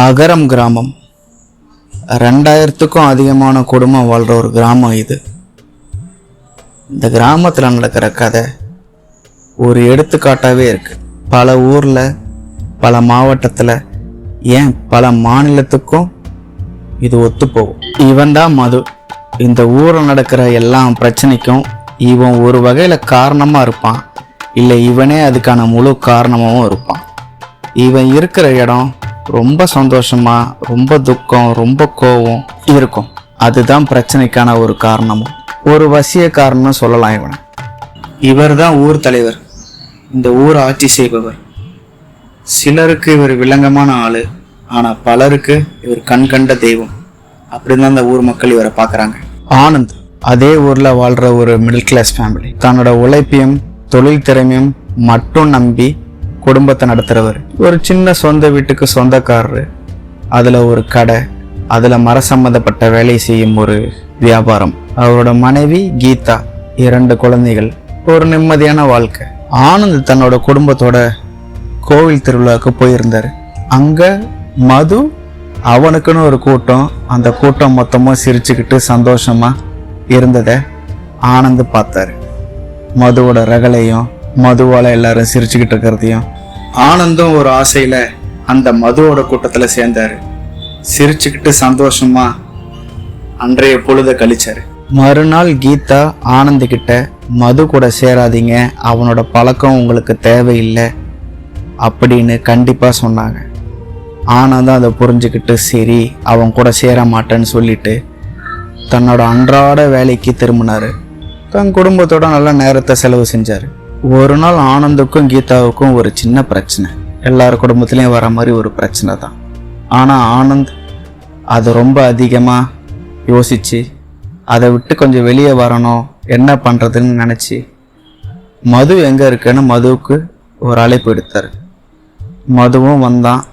அகரம் கிராமம் 2000க்கும் அதிகமான குடும்பம் வாழ்கிற ஒரு கிராமம் இது. இந்த கிராமத்தில் நடக்கிற கதை ஒரு எடுத்துக்காட்டாகவே இருக்குது. பல ஊரில், பல மாவட்டத்தில், ஏன் பல மாநிலத்துக்கும் இது ஒத்து போகும். இவன் தான் மது. இந்த ஊரில் நடக்கிற எல்லா பிரச்சனைக்கும் இவன் ஒரு வகையில் காரணமாக இருப்பான், இல்லை இவனே அதுக்கான முழு காரணமாகவும் இருப்பான். இவன் இருக்கிற இடம் ரொம்ப சந்தோஷமா, ரொம்ப துக்கம், ரொம்ப கோபம் இருக்கும். அதுதான் பிரச்சனைக்கான ஒரு காரணமும், ஒரு வசிய காரணம் சொல்லலாம். இவர் தான் ஊர் தலைவர், இந்த ஊர் ஆட்சி செய்பவர். சிலருக்கு இவர் வில்லங்கமான ஆளு, ஆனா பலருக்கு இவர் கண் கண்ட தெய்வம். அப்படிதான் இந்த ஊர் மக்கள் இவரை பார்க்குறாங்க. ஆனந்த் அதே ஊர்ல வாழ்ற ஒரு மிடில் கிளாஸ் ஃபேமிலி. தன்னோட உழைப்பையும் தொழில் திறமையும் மட்டும் நம்பி குடும்பத்தை நடத்துறவர். ஒரு சின்ன சொந்த வீட்டுக்கு சொந்தக்காரரு, அதுல ஒரு கடை, அதுல மர சம்பந்தப்பட்ட வேலை செய்யும் ஒரு வியாபாரம். அவரோட மனைவி கீதா, 2 குழந்தைகள், ஒரு நிம்மதியான வாழ்க்கை. ஆனந்த் தன்னோட குடும்பத்தோட கோவில் திருவிழாவுக்கு போயிருந்தாரு. அங்க மது, அவனுக்குன்னு ஒரு கூட்டம், அந்த கூட்டம் மொத்தமா சிரிச்சுக்கிட்டு சந்தோஷமா இருந்ததை ஆனந்த் பார்த்தாரு. மதுவோட ரகலையும், மதுவால எல்லாரும் சிரிச்சுக்கிட்டு இருக்கிறதையும் ஆனந்தும் ஒரு ஆசையில அந்த மதுவோட கூட்டத்துல சேர்ந்தாரு. சிரிச்சுக்கிட்டு சந்தோஷமா அன்றைய பொழுத கழிச்சாரு. மறுநாள் கீதா ஆனந்த் கிட்ட, மது கூட சேராதீங்க, அவனோட பழக்கம் உங்களுக்கு தேவையில்லை அப்படின்னு கண்டிப்பா சொன்னாங்க. ஆனந்தும் அதை புரிஞ்சுக்கிட்டு சரி அவன் கூட சேர மாட்டேன்னு சொல்லிட்டு தன்னோட அன்றாட வேலைக்கு திரும்பினாரு. தன் குடும்பத்தோட நல்ல நேரத்தை செலவு செஞ்சாரு. ஒரு நாள் ஆனந்துக்கும் கீதாவுக்கும் ஒரு சின்ன பிரச்சனை. எல்லார் குடும்பத்திலையும் வர மாதிரி ஒரு பிரச்சனை தான். ஆனால் ஆனந்த் அது ரொம்ப அதிகமாக யோசித்து அதை விட்டு கொஞ்சம் வெளியே வரணும், என்ன பண்ணுறதுன்னு நினச்சி மது எங்கே இருக்குன்னு மதுவுக்கு ஒரு அழைப்பு எடுத்தார். மதுவும் வந்தான்.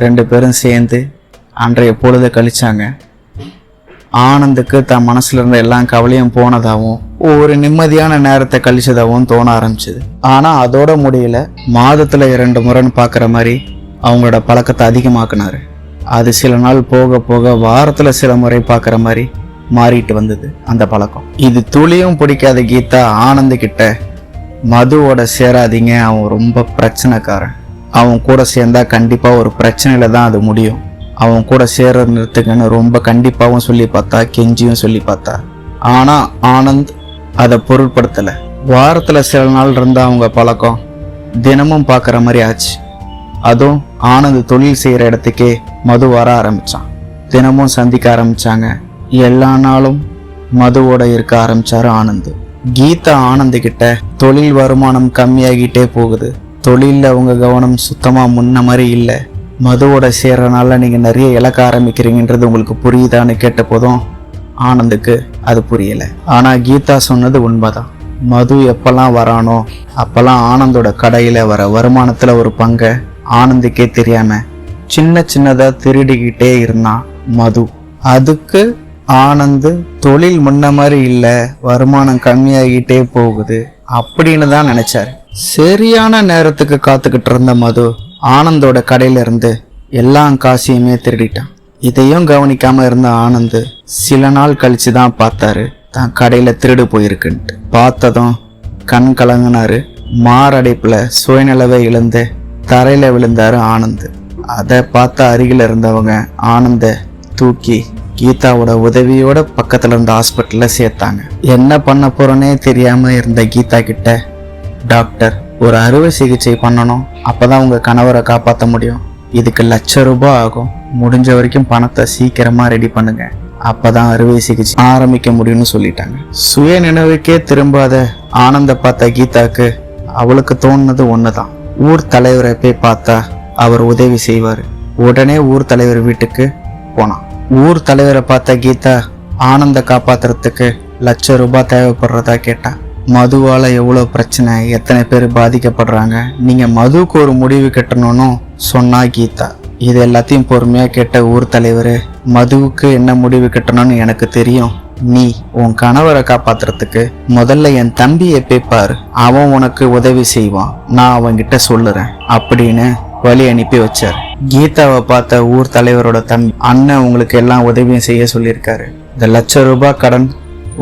2 பேரும் சேர்ந்து அன்றைய பொழுதை கழிச்சாங்க. ஆனந்துக்கு தன் மனசுல இருந்த எல்லா கவலையும் போனதாகவும் ஒரு நிம்மதியான நேரத்தை கழிச்சதாகவும் தோண ஆரம்பிச்சது. ஆனா அதோட முடியல. மாதத்துல 2 முறைன்னு பாக்குற மாதிரி அவங்களோட பழக்கத்தை அதிகமாக்குனாரு. அது சில நாள் போக போக வாரத்துல சில முறை பாக்குற மாதிரி மாறிட்டு வந்தது அந்த பழக்கம். இது துளியும் பிடிக்காத கீதா ஆனந்த் கிட்ட, மதுவோட சேராதீங்க, அவன் ரொம்ப பிரச்சனைக்காரன், அவன் கூட சேர்ந்தா கண்டிப்பா ஒரு பிரச்சனையில தான் அது முடியும், அவன் கூட சேர நிறுத்துங்கன்னு ரொம்ப கண்டிப்பாகவும் சொல்லி பார்த்தா, கெஞ்சியும் சொல்லி பார்த்தா. ஆனா ஆனந்த் அதை பொருட்படுத்தலை. வாரத்துல சில நாள் இருந்த அவங்க பழக்கம் தினமும் பார்க்குற மாதிரி ஆச்சு. அதுவும் ஆனந்த் தொழில் செய்கிற இடத்துக்கே மது வர ஆரம்பிச்சான். தினமும் சந்திக்க ஆரம்பிச்சாங்க. எல்லா நாளும் மதுவோட இருக்க ஆரம்பிச்சாரு ஆனந்த். கீதா ஆனந்த் கிட்ட, தொழில் வருமானம் கம்மியாகிட்டே போகுது, தொழிலில் அவங்க கவனம் சுத்தமாக முன்ன மாதிரி இல்லை, மதுவோட சேர்றனால நீங்க நிறைய இழக்க ஆரம்பிக்கிறீங்கன்றது உங்களுக்கு புரியுதான்னு கேட்ட போதும் ஆனந்துக்கு அது புரியல. ஆனா கீதா சொன்னது உண்மைதான். மது எப்பெல்லாம் வரானோ அப்பெல்லாம் ஆனந்தோட கடையில வர வருமானத்துல ஒரு பங்கை ஆனந்துக்கே தெரியாம சின்னதா திருடிக்கிட்டே இருந்தான் மது. அதுக்கு ஆனந்து தொழில் முன்ன மாதிரி இல்ல, வருமானம் கம்மியாகிட்டே போகுது அப்படின்னு தான் நினைச்சாரு. சரியான நேரத்துக்கு காத்துக்கிட்டு இருந்த மது ஆனந்தோட கடையில இருந்து எல்லா காசையுமே திருடிட்டான். இதையும் கவனிக்காம இருந்த ஆனந்த் சில நாள் கழிச்சு தான் பார்த்தாரு தான் கடையில திருடு போயிருக்குன்ட்டு. பார்த்ததும் கண் கலங்கினாரு. மாரடைப்புல சுயநிலவை இழந்து தரையில விழுந்தாரு ஆனந்த். அதை பார்த்த அருகில இருந்தவங்க ஆனந்த தூக்கி கீதாவோட உதவியோட பக்கத்துல இருந்த ஹாஸ்பிட்டல்ல சேர்த்தாங்க. என்ன பண்ண போறோன்னே தெரியாம இருந்த கீதா கிட்ட, டாக்டர் ஒரு அறுவை சிகிச்சை பண்ணணும், அப்பதான் உங்க கணவரை காப்பாற்ற முடியும், இதுக்கு ₹1,00,000 ஆகும், முடிஞ்ச வரைக்கும் பணத்தை சீக்கிரமா ரெடி பண்ணுங்க, அப்பதான் அறுவை சிகிச்சை ஆரம்பிக்க முடியும்னு சொல்லிட்டாங்க. சுய நினைவுக்கே திரும்பாத ஆனந்த பார்த்த கீதாக்கு அவளுக்கு தோணுனது ஒண்ணுதான், ஊர் தலைவரை போய் பார்த்தா அவர் உதவி செய்வாரு. உடனே ஊர் தலைவர் வீட்டுக்கு போனான். ஊர் தலைவரை பார்த்த கீதா ஆனந்த காப்பாத்துறதுக்கு ₹1,00,000 தேவைப்படுறதா கேட்டா. மதுவால எவ்வளவு பிரச்சனை, எத்தனை பேர் பாதிக்கப்படுறாங்க, நீங்க மதுவுக்கு ஒரு முடிவு கட்டணும்னு சொன்னா கீதா. இது எல்லாத்தையும் பொறுமையா கேட்ட ஊர் தலைவர், மதுவுக்கு என்ன முடிவு கட்டணும்னு எனக்கு தெரியும், நீ உன் கணவரை காப்பாத்துறதுக்கு முதல்ல என் தம்பியை பேப்பாரு, அவன் உனக்கு உதவி செய்வான், நான் அவன்கிட்ட சொல்லுறேன் அப்படின்னு வழி அனுப்பி வச்சார். கீதாவை பார்த்த ஊர் தலைவரோட தம்பி அண்ணன் உங்களுக்கு எல்லாம் உதவியும் செய்ய சொல்லியிருக்காரு. இந்த ₹1,00,000 கடன்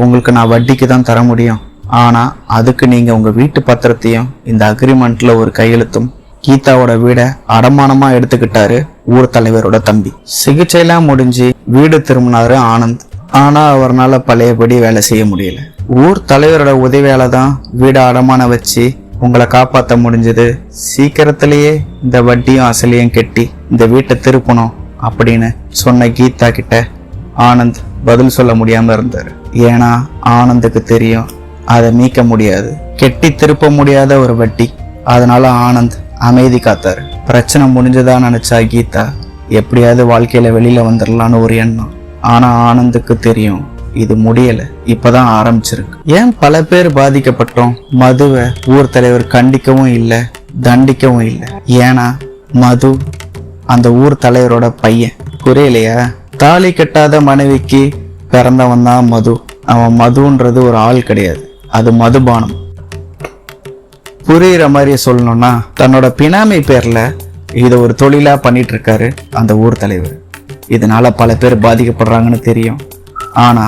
உங்களுக்கு நான் வட்டிக்கு தான் தர முடியும். ஆனா அதுக்கு நீங்க உங்க வீட்டு பத்திரத்தையும் இந்த அக்ரிமெண்ட்ல ஒரு கையெழுத்தும் கீதாவோட வீடை அடமானமா எடுத்துக்கிட்டாரு ஊர் தலைவரோட தம்பி. சிகிச்சையெல்லாம் முடிஞ்சு வீடு திரும்பினாரு ஆனந்த். ஆனா அவர்னால பழையபடி வேலை செய்ய முடியல. ஊர் தலைவரோட உதவியால தான் வீடை அடமான வச்சு உங்களை காப்பாற்ற முடிஞ்சது. சீக்கிரத்திலேயே இந்த வட்டியும் அசலையும் கெட்டி இந்த வீட்டை திருப்பணும் அப்படின்னு சொன்ன கீதா கிட்ட ஆனந்த் பதில் சொல்ல முடியாம இருந்தாரு. ஏன்னா ஆனந்துக்கு தெரியும் அதை மீட்க முடியாது, கெட்டி திருப்ப முடியாத ஒரு வட்டி. அதனால ஆனந்த் அமைதி காத்தாரு. பிரச்சனை முடிஞ்சதா நினைச்சா கீதா எப்படியாவது வாழ்க்கையில வெளியில வந்துடலான்னு ஒரு எண்ணம். ஆனா ஆனந்துக்கு தெரியும் இது முடியல, இப்பதான் ஆரம்பிச்சிருக்கு. ஏன் பல பேர் பாதிக்கப்பட்டோம்? மதுவை ஊர் தலைவர் கண்டிக்கவும் இல்லை, தண்டிக்கவும் இல்லை. ஏன்னா மது அந்த ஊர் தலைவரோட பையன். புரியலையா? தாலி கட்டாத மனைவிக்கு பிறந்தவன் தான் மது. அவன் மதுன்றது ஒரு ஆள் கிடையாது, அது மதுபானம். புரியுற மாதிரி சொல்லணும்னா தன்னோட பினாமி பேர்ல இதை ஒரு தொழிலா பண்ணிட்டு இருக்காரு அந்த ஊர் தலைவர். இதனால பல பேர் பாதிக்கப்படுறாங்கன்னு தெரியும். ஆனா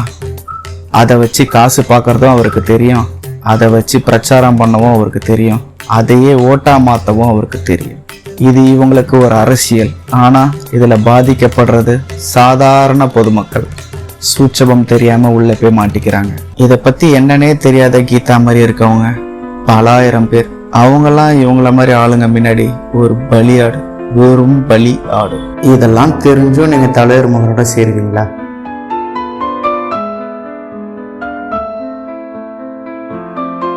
அதை வச்சு காசு பார்க்கறதும் அவருக்கு தெரியும், அதை வச்சு பிரச்சாரம் பண்ணவும் அவருக்கு தெரியும், அதையே ஓட்டா மாத்தவும் அவருக்கு தெரியும். இது இவங்களுக்கு ஒரு அரசியல். ஆனா இதுல பாதிக்கப்படுறது சாதாரண பொதுமக்கள். சூட்சபம் தெரியாம உள்ள போய் மாட்டிக்கிறாங்க. இதை பத்தி என்னன்னே தெரியாத கீதா மாதிரி இருக்கவங்க பல ஆயிரம் பேர். அவங்கெல்லாம் இவங்கள மாதிரி ஆளுங்க முன்னாடி ஒரு பலியாடு, வெறும் பலி ஆடு. இதெல்லாம் தெரிஞ்சும் நீங்க தலைவர் மகனோட சேருவீங்களா?